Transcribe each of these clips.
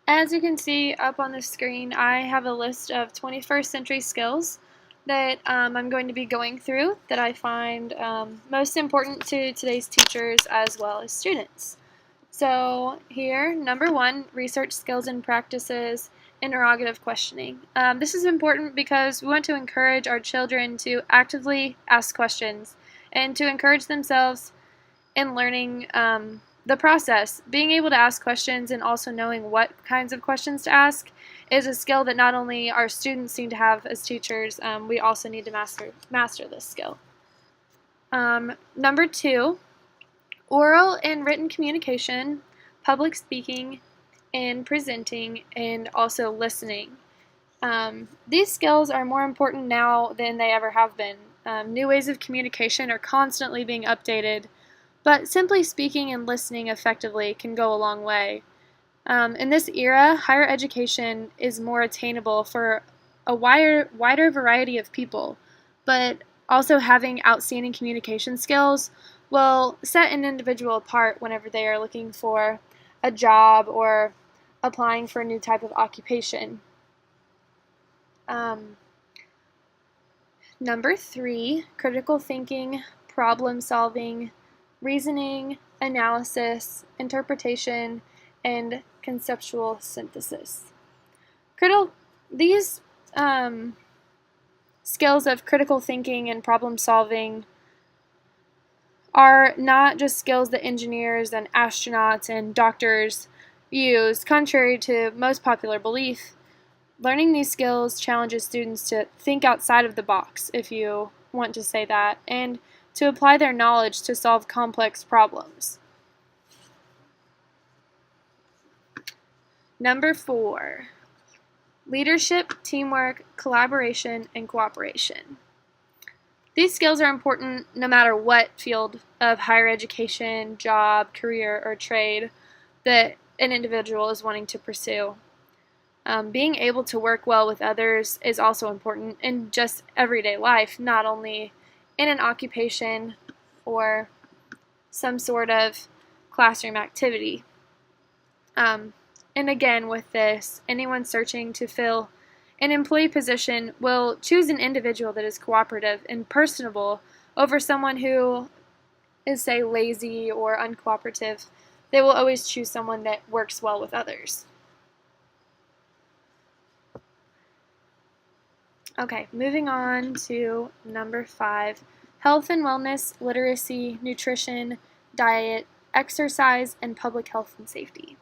As you can see up on the screen, I have a list of 21st century skills that I'm going to be going through that I find most important to today's teachers as well as students. So here, number 1, research skills and practices, interrogative questioning. This is important because we want to encourage our children to actively ask questions and to encourage themselves in learning the process. Being able to ask questions and also knowing what kinds of questions to ask is a skill that not only our students need to have as teachers, we also need to master this skill. Number 2, oral and written communication, public speaking, and presenting, and also listening. These skills are more important now than they ever have been. New ways of communication are constantly being updated, but simply speaking and listening effectively can go a long way. In this era, higher education is more attainable for a wider variety of people, but also having outstanding communication skills will set an individual apart whenever they are looking for a job or applying for a new type of occupation. Number 3, critical thinking, problem solving, reasoning, analysis, interpretation, and conceptual synthesis. These skills of critical thinking and problem solving are not just skills that engineers and astronauts and doctors use. Contrary to most popular belief, learning these skills challenges students to think outside of the box, if you want to say that, and to apply their knowledge to solve complex problems. Number 4, leadership, teamwork, collaboration, and cooperation. These skills are important no matter what field of higher education, job, career, or trade that an individual is wanting to pursue. Being able to work well with others is also important in just everyday life, not only in an occupation or some sort of classroom activity. And again, with this, anyone searching to fill an employee position will choose an individual that is cooperative and personable over someone who is, say, lazy or uncooperative. They will always choose someone that works well with others. Okay, moving on to number 5, health and wellness, literacy, nutrition, diet, exercise, and public health and safety.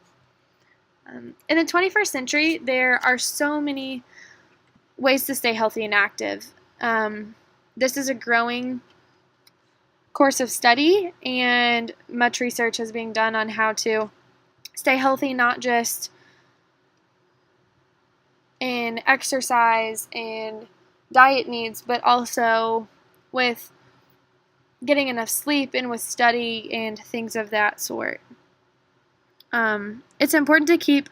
In the 21st century, there are so many ways to stay healthy and active. This is a growing course of study, and much research is being done on how to stay healthy, not just in exercise and diet needs, but also with getting enough sleep and with study and things of that sort. It's important to keep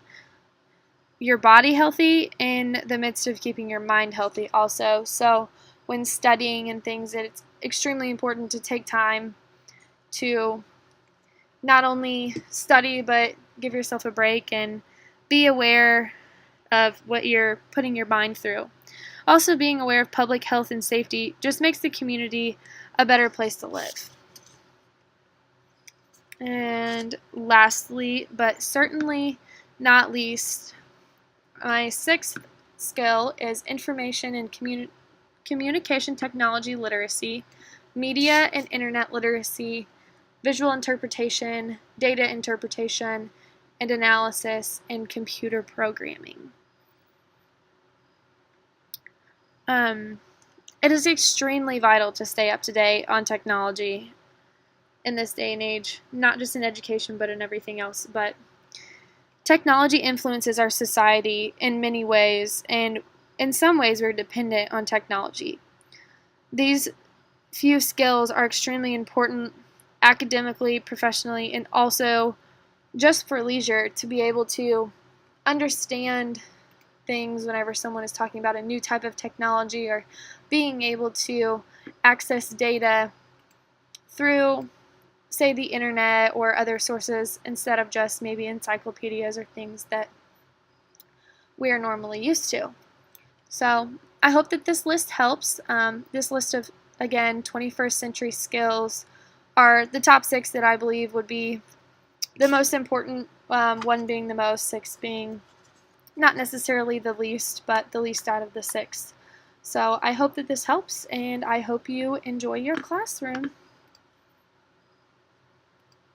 your body healthy in the midst of keeping your mind healthy also. So when studying and things, it's extremely important to take time to not only study but give yourself a break and be aware of what you're putting your mind through. Also, being aware of public health and safety just makes the community a better place to live. And lastly, but certainly not least, my 6th skill is information and communication technology literacy, media and internet literacy, visual interpretation, data interpretation, and analysis, and computer programming. It is extremely vital to stay up to date on technology in this day and age, not just in education but in everything else. But technology influences our society in many ways, and in some ways we're dependent on technology. These few skills are extremely important academically, professionally, and also just for leisure, to be able to understand things whenever someone is talking about a new type of technology, or being able to access data through, say, the internet or other sources instead of just maybe encyclopedias or things that we are normally used to. So I hope that this list helps. This list of, again, 21st century skills are the top 6 that I believe would be the most important, 1 being the most, 6 being not necessarily the least, but the least out of the 6. So I hope that this helps, and I hope you enjoy your classroom.